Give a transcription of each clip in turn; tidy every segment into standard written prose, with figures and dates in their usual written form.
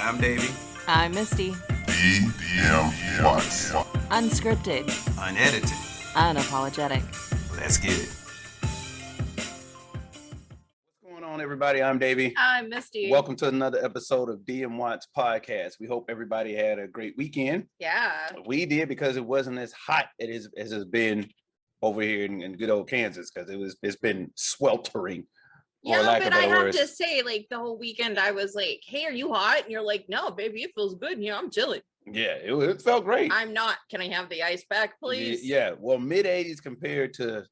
I'm Davey. I'm Misty. DMWATS. Unscripted. Unedited. Unapologetic. Let's get it. What's going on, everybody? I'm Davey. I'm Misty. Welcome to another episode of DMWATS podcast. We hope everybody had a great weekend. Yeah. We did, because it wasn't as hot as it's been over here in good old Kansas, because it's been sweltering. Yeah, but I have to say, like, the whole weekend I was like, hey, are you hot? And you're like, no, baby, it feels good. You know, I'm chilling. Yeah, it felt great. I'm not. Can I have the ice back, please? Yeah, well, mid-80s compared to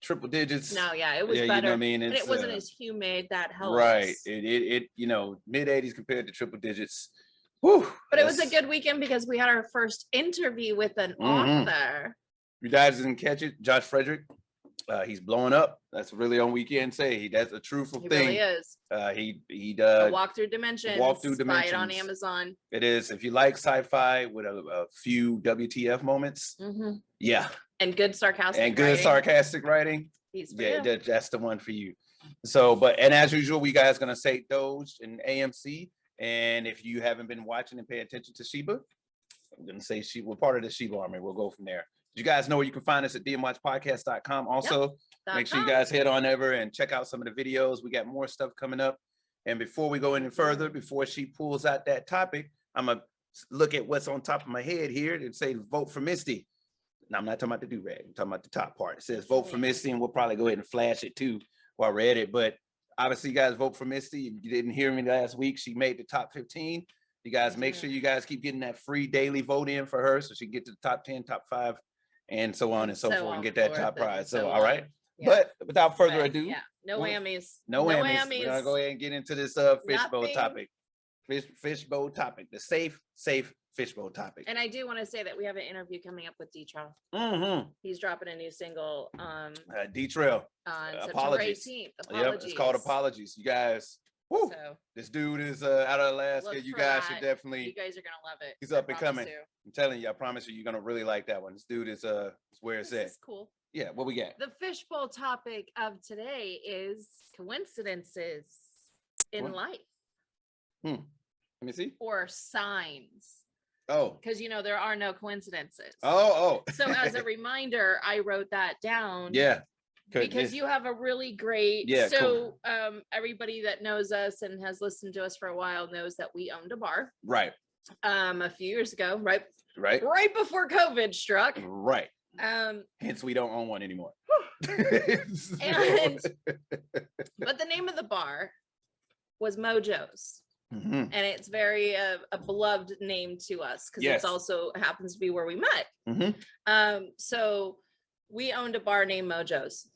triple digits. No, yeah, it was better. You know what I mean? And it wasn't as humid. That helps. Right. It you know, mid-80s compared to triple digits. Whew, but it was a good weekend because we had our first interview with an author. You guys didn't catch it? Josh Frederick. He's blowing up. That's really on Weekend Say. That's a truthful thing. He really is. He does Walk Through Dimensions. Buy it on Amazon. It is. If you like sci-fi with a few WTF moments, yeah, and good sarcastic writing. Yeah, that's the one for you. So, and as usual, we guys gonna say Doge and AMC. And if you haven't been watching and pay attention to Sheba, I'm gonna say we're part of the Sheba Army. We'll go from there. You guys know where you can find us at DMWATSpodcast.com. Also, make sure you guys head on over and check out some of the videos. We got more stuff coming up. And before we go any further, before she pulls out that topic, I'm going to look at what's on top of my head here and say, vote for Misty. Now, I'm not talking about the do-rag. I'm talking about the top part. It says, vote for Misty, and we'll probably go ahead and flash it too while we're at it. But obviously, you guys vote for Misty. If you didn't hear me last week, she made the top 15. You guys make sure you guys keep getting that free daily vote in for her so she can get to the top 10, top 5. And so on and so forth, and get that top prize. So, all right. Yeah. But without further ado, no whammies. No whammies. We're gonna go ahead and get into this fishbowl topic. Fishbowl topic. The safe fishbowl topic. And I do want to say that we have an interview coming up with Deja. He's dropping a new single. D-Trail. On Apologies. September 18th. Yep, it's called Apologies. You guys. Woo, so, this dude is out of Alaska. You guys should definitely. You guys are gonna love it. He's up and coming. I'm telling you, I promise you, you're gonna really like that one. This dude is where it's at. Cool. Yeah, what we got? The fishbowl topic of today is coincidences in life. Let me see. Or signs. Oh. Because there are no coincidences. Oh. So as a reminder, I wrote that down. Yeah. Because you have a really great everybody that knows us and has listened to us for a while knows that we owned a bar a few years ago, right before COVID struck, hence we don't own one anymore. But the name of the bar was Mojo's, and it's very a beloved name to us because it's also happens to be where we met. So we owned a bar named Mojo's.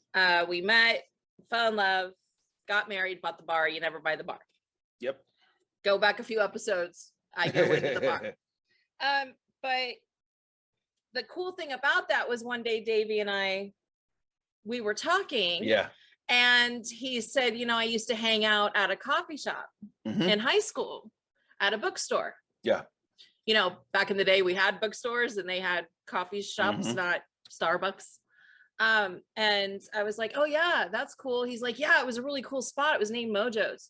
We met, fell in love, got married, bought the bar. You never buy the bar. Yep. Go back a few episodes. I go into the bar. But the cool thing about that was one day Davey and we were talking. Yeah. And he said, I used to hang out at a coffee shop in high school at a bookstore. Yeah. Back in the day we had bookstores and they had coffee shops, not Starbucks. And I was like, oh yeah, that's cool. He's like, yeah, it was a really cool spot. It was named Mojo's.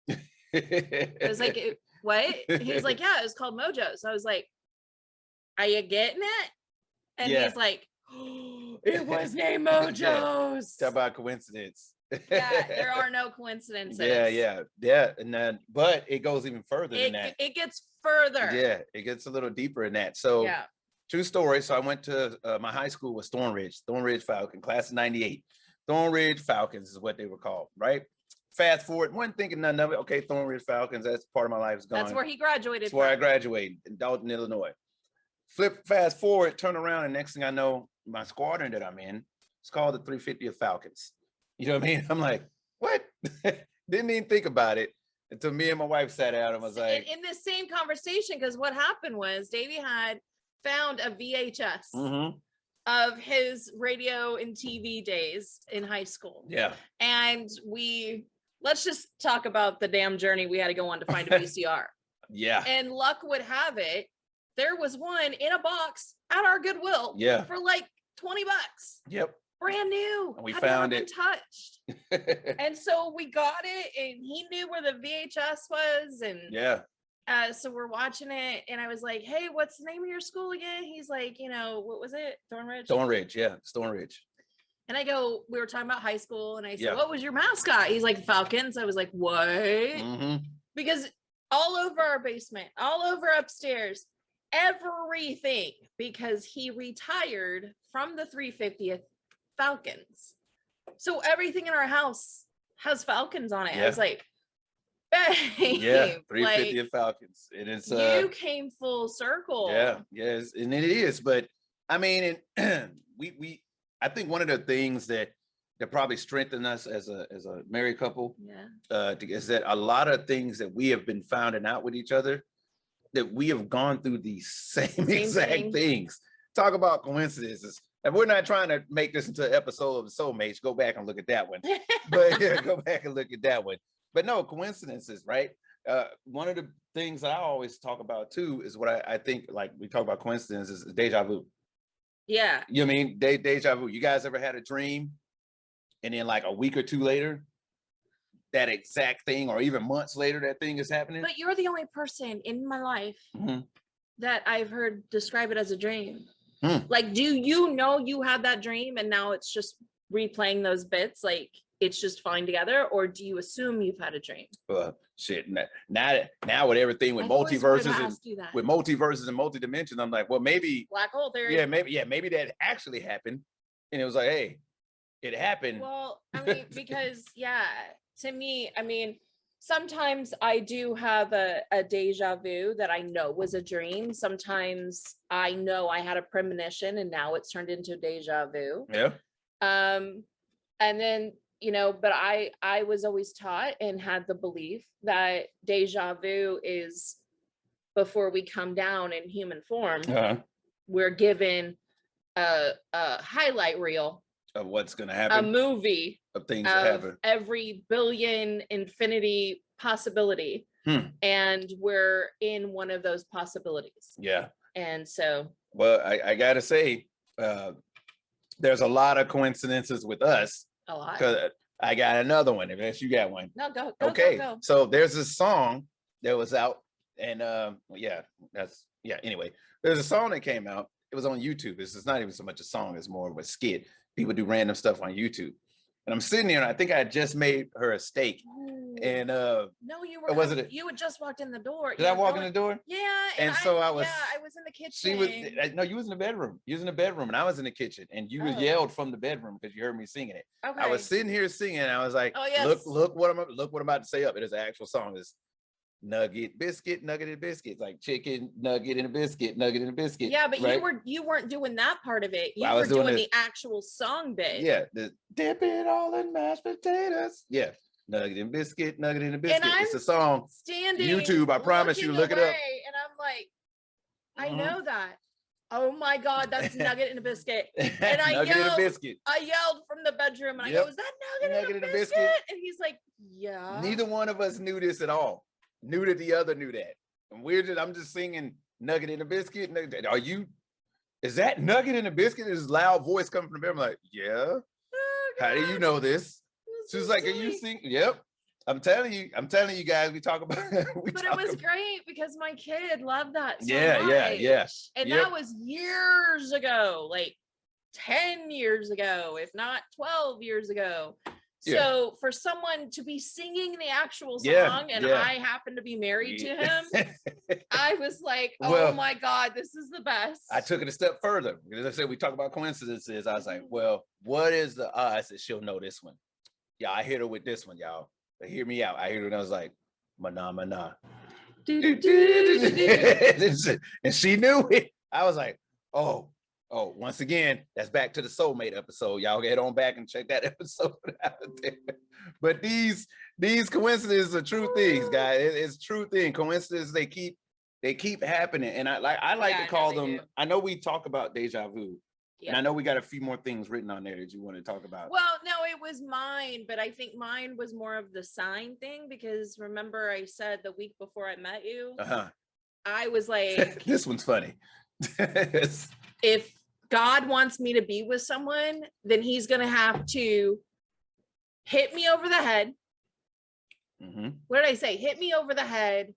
I was like, what? He was like, yeah, it was called Mojo's. I was like, are you getting it? And he's like, oh, it was named Mojo's. Talk about coincidence. Yeah, there are no coincidences. Yeah. And then, but it goes even further than that. It gets further. Yeah, it gets a little deeper in that. So true story. So I went to my high school was Thornridge Falcon, class of 98. Thornridge Falcons is what they were called, right? Fast forward, wasn't thinking nothing of it. Okay, Thornridge Falcons, that's part of my life is gone. That's where he graduated. That's where I graduated in Dalton, Illinois. Fast forward, turn around, and next thing I know, my squadron that I'm in, it's called the 350th Falcons. You know what I mean? I'm like, what? Didn't even think about it until me and my wife sat down and was like. In this same conversation, because what happened was Davey had found a VHS of his radio and TV days in high school. Yeah. And let's just talk about the damn journey we had to go on to find a VCR. Yeah. And luck would have it, there was one in a box at our Goodwill for like $20. Yep. Brand new. And we found it. Touched. And so we got it and he knew where the VHS was. And So we're watching it, and I was like, "Hey, what's the name of your school again?" He's like, "What was it? Thornridge." Thornridge, yeah, Thornridge. And I go, we were talking about high school, and I said, "What was your mascot?" He's like, "Falcons." I was like, "What?" Because all over our basement, all over upstairs, everything, because he retired from the 350th Falcons. So everything in our house has Falcons on it. I was like, babe, yeah, 350th Falcons. And it's you came full circle. Yeah, yes, and it is. But I mean, I think one of the things that probably strengthened us as a married couple, is that a lot of things that we have been finding out with each other, that we have gone through the same exact things. Talk about coincidences. And we're not trying to make this into an episode of Soulmates. Go back and look at that one. But yeah, go back and look at that one. But no, coincidences, right? One of the things that I always talk about too is what I think, like we talk about coincidences, is deja vu. Yeah. You know what I mean? Deja vu. You guys ever had a dream and then like a week or two later, that exact thing, or even months later, that thing is happening? But you're the only person in my life that I've heard describe it as a dream. Like, do you know you had that dream and now it's just replaying those bits, like it's just falling together, or do you assume you've had a dream? Shit. Now with everything with multiverses and multi-dimensions, I'm like, well, maybe black hole theory. Yeah, maybe that actually happened, and it was like, hey, it happened. Well, I mean, because to me, I mean, sometimes I do have a deja vu that I know was a dream. Sometimes I know I had a premonition and now it's turned into deja vu. Yeah. And then, but I was always taught and had the belief that deja vu is before we come down in human form, we're given a highlight reel of what's going to happen, a movie of things that happen, every billion infinity possibility, and we're in one of those possibilities. Yeah. And so, well, I gotta say, there's a lot of coincidences with us. A lot. Because I got another one. Unless you got one. No, go. Okay. Go. So there's this song that was out, and anyway, there's a song that came out. It was on YouTube. This is not even so much a song, it's more of a skit. People do random stuff on YouTube. And I'm sitting there, and I think I had just made her a steak. Ooh. And no, you were. You had just walked in the door. Did I walk in the door? Yeah. And so I was. Yeah, I was in the kitchen. She was. No, you was in the bedroom. You was in the bedroom, and I was in the kitchen. And you yelled from the bedroom because you heard me singing it. Okay. I was sitting here singing, and I was like, "Oh yes. Look what I'm about to say up." It is an actual song. It's nugget, biscuit, nugget, and biscuit. It's like chicken, nugget, and a biscuit, nugget, and a biscuit. Yeah, but right? you weren't doing that part of it. You were doing the actual song bit. Yeah, the dip it all in mashed potatoes. Yeah, nugget and biscuit, nugget and a biscuit. It's a song. Standing YouTube, I promise you, look it up. And I'm like, I know that. Oh my God, that's nugget and a biscuit. And I yelled from the bedroom, and I go, "Is that nugget and a biscuit?" And he's like, "Yeah." Neither one of us knew this at all. Knew that the other knew that. And I'm just singing nugget and a biscuit. Is that nugget and a biscuit? This loud voice coming from the bedroom. I'm like, yeah. Oh, how do you know this? She's like, silly. Are you singing? Yep. I'm telling you guys, we talk about it. But it was great because my kid loved that so much. Yeah. And that was years ago, like 10 years ago, if not 12 years ago. So for someone to be singing the actual song and I happen to be married to him, I was like, oh my God, this is the best. I took it a step further. As I said, we talk about coincidences. I was like, well, what is the odds that she'll know this one? Yeah, I hit her with this one, y'all. But hear me out. I heard her and I was like, mana. And she knew it. I was like, oh, once again, that's back to the Soulmate episode. Y'all get on back and check that episode out there. But these coincidences are true things, guys. It's true thing. Coincidences, they keep happening. And I like to call them. I know we talk about deja vu. Yeah. And I know we got a few more things written on there that you want to talk about. Well, no, it was mine, but I think mine was more of the sign thing, because remember I said the week before I met you, I was like, this one's funny. If God wants me to be with someone, then he's going to have to hit me over the head. What did I say? Hit me over the head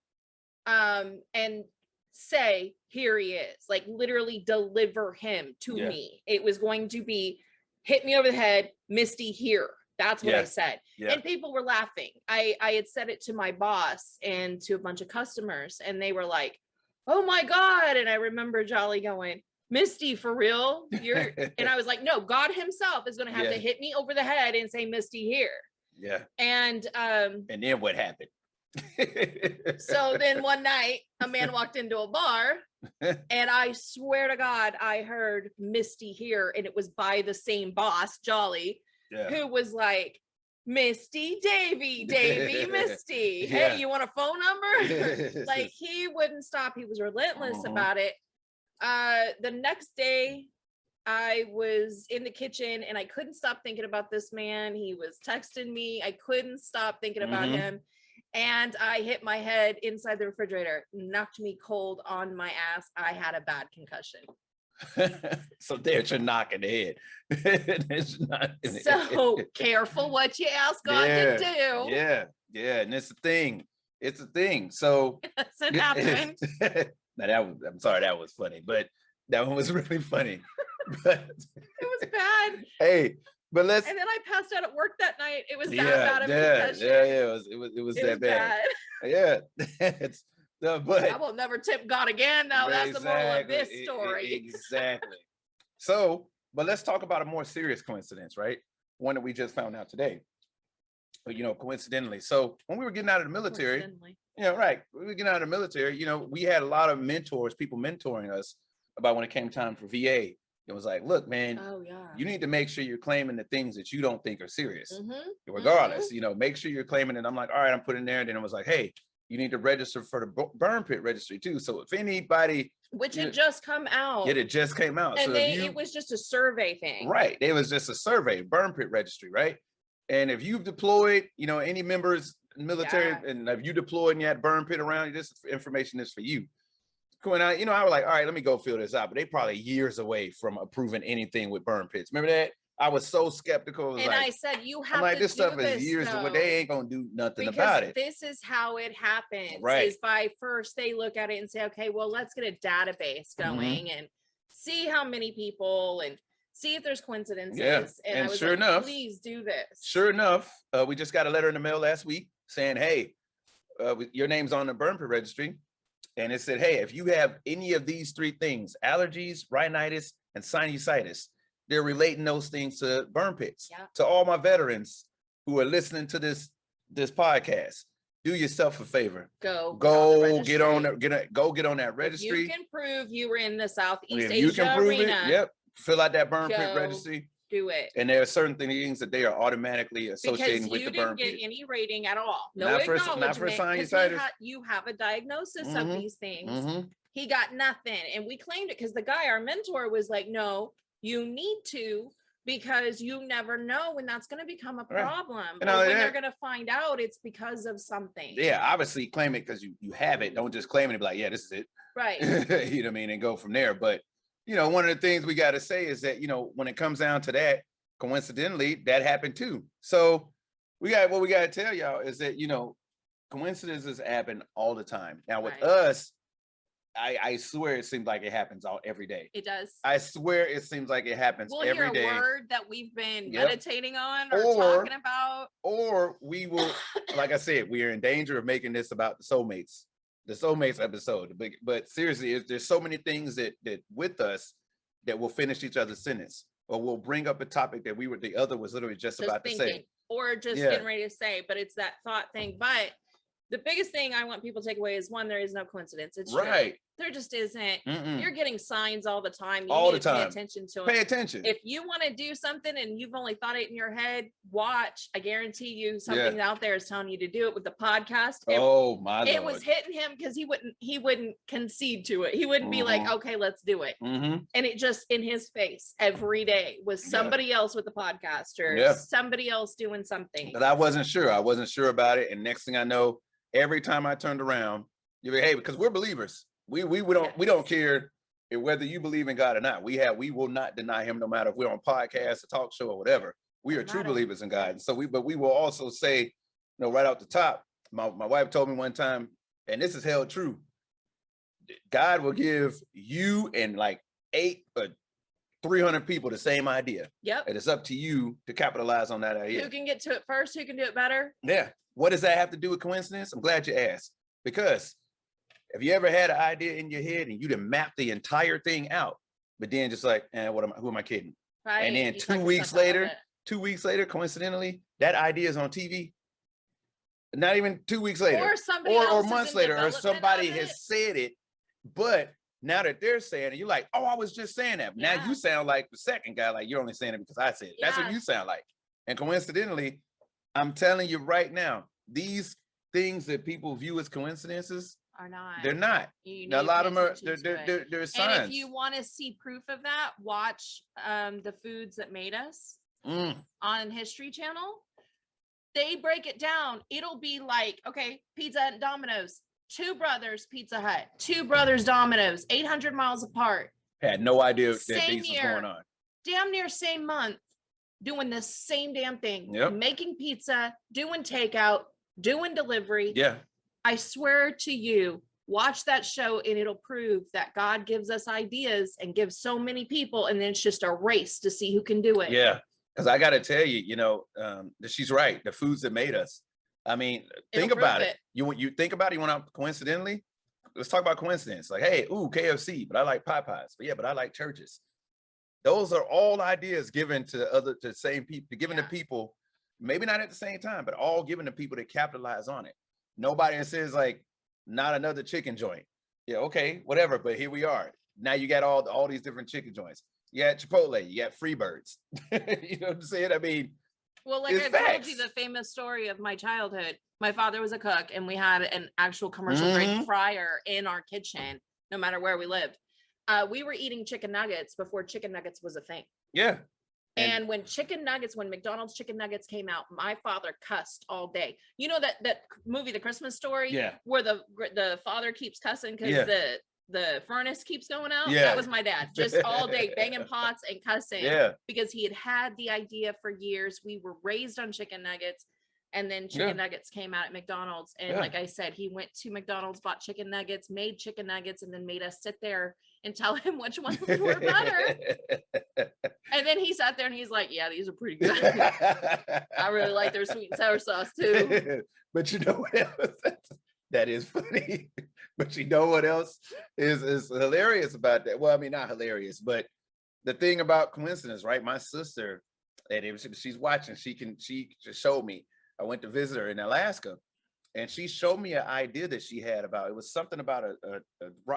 and say, here he is, like literally deliver him to me. It was going to be hit me over the head, Misty here. That's what I said. And people were laughing. I had said it to my boss and to a bunch of customers, and they were like, oh my God. And I remember Jolly going, Misty, for real? You're and I was like, no, God himself is going to have to hit me over the head and say Misty here. Yeah. And then what happened? So then one night a man walked into a bar and I swear to God, I heard Misty here, and it was by the same boss, Jolly, who was like, Misty, Davy, Misty. Hey, you want a phone number? Like, he wouldn't stop. He was relentless about it. The next day I was in the kitchen and I couldn't stop thinking about this man. He was texting me. I couldn't stop thinking about him. And I hit my head inside the refrigerator, knocked me cold on my ass. I had a bad concussion. So there's your knock in the head. So careful what you ask God to do. Yeah. And it's a thing. It's a thing. So it happened. Now I'm sorry, that was funny, but that one was really funny. But it was bad. Hey, but and then I passed out at work that night. It was that bad of a concussion. It was that bad. Yeah. But I will never tempt God again. Now that's the moral of this story. Exactly. So, but let's talk about a more serious coincidence, right? One that we just found out today. Coincidentally. So when we were getting out of the military, right. We were getting out of the military, we had a lot of mentors, people mentoring us about when it came time for VA. It was like, look, man, you need to make sure you're claiming the things that you don't think are serious. Regardless, make sure you're claiming it. I'm like, all right, I'm putting there. And then it was like, hey, you need to register for the burn pit registry too. So if anybody, which had just come out, it just came out. And so it was just a survey thing, right? It was just a survey, burn pit registry, right? And if you've deployed, any members in the military, and if you deployed and you had burn pit around you, this information is for you. Going out, I was like, all right, let me go fill this out. But they probably years away from approving anything with burn pits. Remember that? I was so skeptical. I said, you have to this stuff is years away. They ain't gonna do nothing about it. This is how it happens. Right. Is by first they look at it and say, okay, well, let's get a database going and see how many people and see if there's coincidences. Yeah. And I was sure like, enough, please do this. Sure enough, we just got a letter in the mail last week saying, hey, your name's on the burn pit registry. And it said, hey, if you have any of these three things, allergies, rhinitis, and sinusitis, they're relating those things to burn pits. To all my veterans who are listening to this podcast, do yourself a favor. Go get on that registry. You can prove you were in the Southeast Asia arena. Yep. Fill out that burn pit registry. Do it. And there are certain things that they are automatically associating with the burn pit. You didn't get any rating at all. No not acknowledgement. For sinusitis. You have a diagnosis of these things. He got nothing. And we claimed it because the guy, our mentor, was like, no, you need to, because you never know when that's going to become a problem. Right. Or when they're going to find out it's because of something. Yeah, obviously claim it because you have it. Don't just claim it and be like, yeah, this is it. Right. You know what I mean? And go from there. But one of the things we got to say is that, when it comes down to that, coincidentally, that happened too. So what we got to tell y'all is that, coincidences happen all the time. Now with us, I swear it seems like it happens every day. It does. I swear it seems like it happens every day. We'll hear a word that we've been meditating on or talking about. Or we will, like I said, we are in danger of making this about the soulmates episode. But seriously, there's so many things that with us that will finish each other's sentence, or we'll bring up a topic that the other was literally just about to say. Or just getting ready to say, but it's that thought thing. But the biggest thing I want people to take away is one, there is no coincidence. It's right. True. There just isn't. You're getting signs all the time. You need to pay attention to them. Pay attention. If you want to do something and you've only thought it in your head, watch. I guarantee you something out there is telling you to do it. With the podcast. Oh my Lord. It was hitting him because he wouldn't concede to it. He wouldn't be like, okay, let's do it. And it just in his face every day was somebody else with the podcast or somebody else doing something. But I wasn't sure. I wasn't sure about it. And next thing I know, every time I turned around, you're like, hey, because we're believers. We don't care whether you believe in God or not. We will not deny him, no matter if we're on podcast, a talk show, or whatever. We are true believers in God. And so we will also say, right out the top, my wife told me one time, and this is held true. God will give you and like 300 people the same idea. Yep. And it's up to you to capitalize on that idea. Who can get to it first? Who can do it better? Yeah. What does that have to do with coincidence? I'm glad you asked. Because if you ever had an idea in your head and you done mapped the entire thing out, but then just like, who am I kidding? Right. And then 2 weeks later, coincidentally, that idea is on TV. Not even 2 weeks later, or somebody or months later, or somebody has said it, but now that they're saying it, you're like, oh, I was just saying that. Now you sound like the second guy, like you're only saying it because I said it. That's what you sound like. And coincidentally, I'm telling you right now, these things that people view as coincidences are not. They're not. Now, a lot of them are. They're signs. And if you want to see proof of that, watch The Foods That Made Us on History Channel. They break it down. It'll be like, okay, pizza at Domino's, 2 brothers, Pizza Hut, 2 brothers, Domino's, 800 miles apart. Had no idea that these was going on. Damn near same month, doing the same damn thing. Yep. Making pizza, doing takeout, doing delivery. Yeah. I swear to you, watch that show and it'll prove that God gives us ideas and gives so many people, and then it's just a race to see who can do it. Yeah. Because I got to tell you, she's right. The foods that made us. I mean, think about it. You think about it, you went out coincidentally. Let's talk about coincidence. Like, hey, KFC, but I like Popeyes. But I like churches. Those are all ideas given to the same people, given to people, maybe not at the same time, but all given to people that capitalize on it. Nobody says like, not another chicken joint. Yeah, okay, whatever. But here we are. Now you got all these different chicken joints. You got Chipotle, you got Freebirds. You know what I'm saying? I mean, well, like I told you the famous story of my childhood. My father was a cook, and we had an actual commercial grade fryer in our kitchen, no matter where we lived. We were eating chicken nuggets before chicken nuggets was a thing. Yeah. And when McDonald's chicken nuggets came out, my father cussed all day. You know that movie, The Christmas Story? Yeah. Where the father keeps cussing because the furnace keeps going out. Yeah. That was my dad, just all day banging pots and cussing. Yeah. Because he had the idea for years. We were raised on chicken nuggets, and then chicken nuggets came out at McDonald's. And like I said, he went to McDonald's, bought chicken nuggets, made chicken nuggets, and then made us sit there and tell him which ones were better. And then he sat there and he's like, yeah, these are pretty good. I really like their sweet and sour sauce too. But you know what else? That is funny. But you know what else is hilarious about that? Well, I mean, not hilarious, but the thing about coincidence, right? My sister, she's watching, she just showed me. I went to visit her in Alaska, and she showed me an idea that she had about, it was something about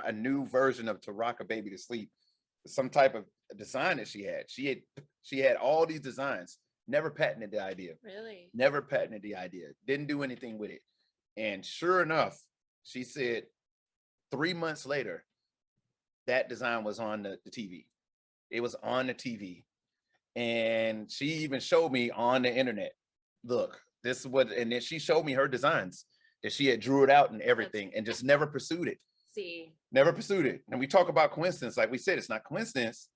a new version of To Rock a Baby to Sleep, some type of design that she had. She had all these designs, never patented the idea. Really? Never patented the idea. Didn't do anything with it. And sure enough, she said 3 months later, that design was on the TV. It was on the TV. And she even showed me on the internet, look, this is what, and then she showed me her designs that she had drew it out and everything and just never pursued it. See. Never pursued it. And we talk about coincidence, like we said, it's not coincidence.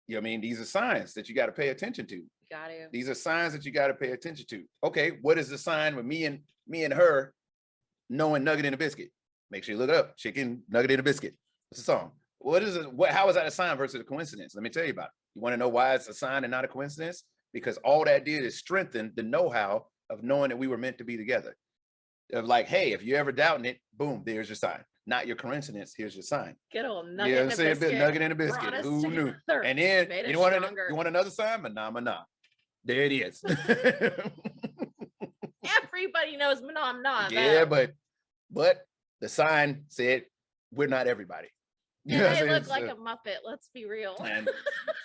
You know what I mean? These are signs that you got to pay attention to. Got to. These are signs that you got to pay attention to. Okay, what is the sign with me and her knowing Nugget and a biscuit? Make sure you look it up. Chicken, Nugget and a biscuit. What's the song? What is it? How is that a sign versus a coincidence? Let me tell you about it. You want to know why it's a sign and not a coincidence? Because all that did is strengthen the know-how of knowing that we were meant to be together. Of like, hey, if you're ever doubting it, boom, there's your sign. Not your coincidence. Here's your sign. Good old Nugget and a biscuit. Nugget and a biscuit. Who knew? And then you want another sign? Mana. There it is. Everybody knows Mana. Yeah, but the sign said we're not everybody. Yeah, they look like a Muppet. Let's be real. And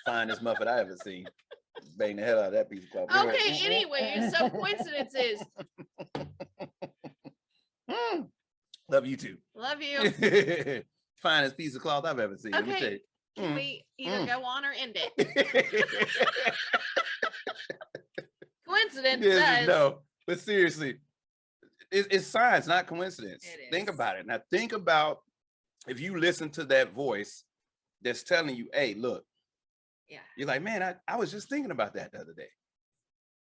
finest Muppet I ever seen. Bang the hell out of that piece of cloth. Okay, anyway, some coincidences. Love you too. Love you. Finest piece of cloth I've ever seen. Okay. Can we either go on or end it? Coincidence says. No, but seriously, it's science, not coincidence. Think about it. Now think about if you listen to that voice that's telling you, hey, look. Yeah. You're like, man, I was just thinking about that the other day.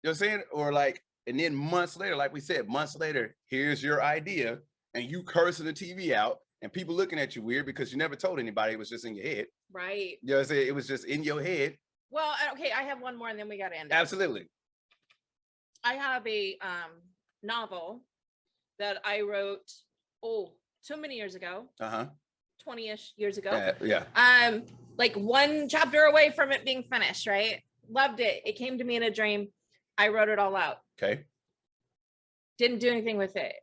You know what I'm saying? Or like, and then months later, like we said, months later, here's your idea. and you cursing the TV out and people looking at you weird because you never told anybody, it was just in your head. Right. You know what I'm saying? It was just in your head. Well, okay, I have one more and then we got to end it. Absolutely. I have a novel that I wrote, too many years ago. 20-ish years ago. Yeah. Like one chapter away from it being finished, right? Loved it. It came to me in a dream. I wrote it all out. Okay. Didn't do anything with it.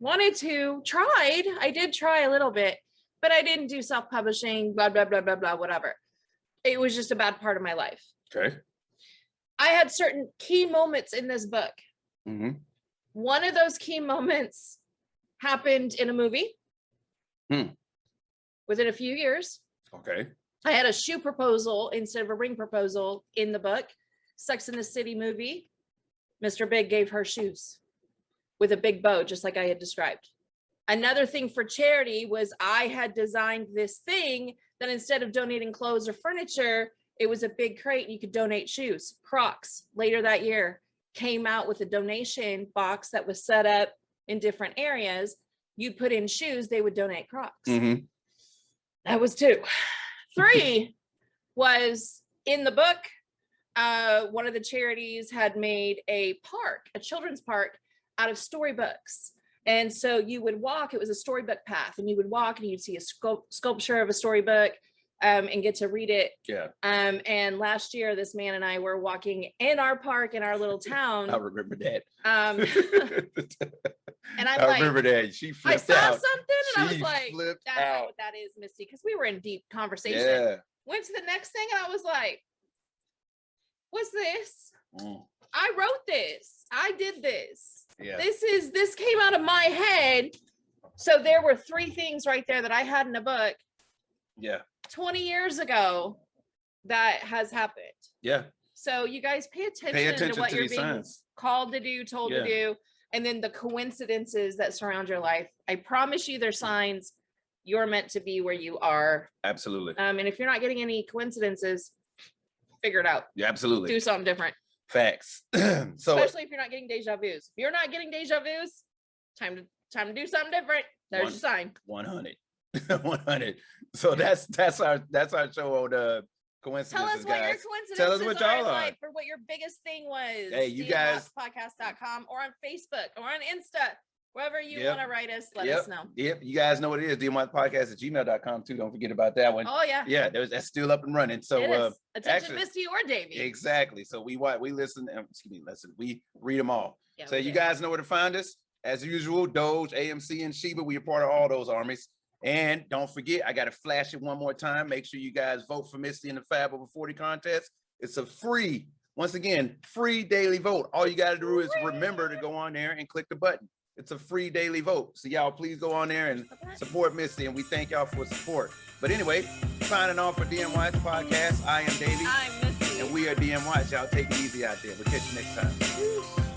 Wanted to, tried. I did try a little bit, but I didn't do self-publishing, blah, blah, blah, blah, blah, whatever. It was just a bad part of my life. Okay. I had certain key moments in this book. Mm-hmm. One of those key moments happened in a movie. Within a few years. Okay. I had a shoe proposal instead of a ring proposal in the book. Sex in the City movie. Mr. Big gave her shoes with a big bow, just like I had described. Another thing for charity was I had designed this thing that instead of donating clothes or furniture, it was a big crate and you could donate shoes. Crocs later that year came out with a donation box that was set up in different areas. You put in shoes, they would donate Crocs. Mm-hmm. That was 2. 3 was in the book. One of the charities had made a park, a children's park out of storybooks. And so you would walk, it was a storybook path, and you would walk and you'd see a sculpture of a storybook and get to read it. Yeah. And last year, this man and I were walking in our park in our little town. I remember that. And I'm I remember that. She flipped out. I saw something and I was like, that's out. not what that is, Misty, because we were in deep conversation. Yeah. Went to the next thing and I was like, what's this? I wrote this. I did this. Yeah. This came out of my head. So there were 3 things right there that I had in a book. Yeah. 20 years ago that has happened. Yeah. So you guys pay attention to what you're being signs. called to do, told to do, and then the coincidences that surround your life. I promise you, they're signs. You're meant to be where you are. Absolutely. And if you're not getting any coincidences, figure it out. Yeah, absolutely. Do something different. Facts. So especially if you're not getting deja vus. If you're not getting deja vus, time to do something different. There's your sign. 100. 100. So that's our show on coincidences. Tell us what guys. your coincidences Tell us what y'all in are. life, or what your biggest thing was. Hey, you guys. DMWATSpodcast.com or on Facebook or on Insta. Wherever you want to write us, let us know. Yep. You guys know what it is. DMWATSpodcast@gmail.com too. Don't forget about that one. Oh yeah. Yeah, that's still up and running. So attention, actually, Misty or Davey. Exactly. So we listen. We read them all. Yeah, so you guys know where to find us. As usual, Doge, AMC, and Sheba. We are part of all those armies. And don't forget, I got to flash it one more time. Make sure you guys vote for Misty in the Fab Over 40 contest. It's a free, once again, free daily vote. All you got to do is remember to go on there and click the button. It's a free daily vote. So y'all please go on there and support Misty. And we thank y'all for support. But anyway, signing off for DMWATS Podcast. I am Davey. I'm Misty. And we are DMWATS. Y'all take it easy out there. We'll catch you next time.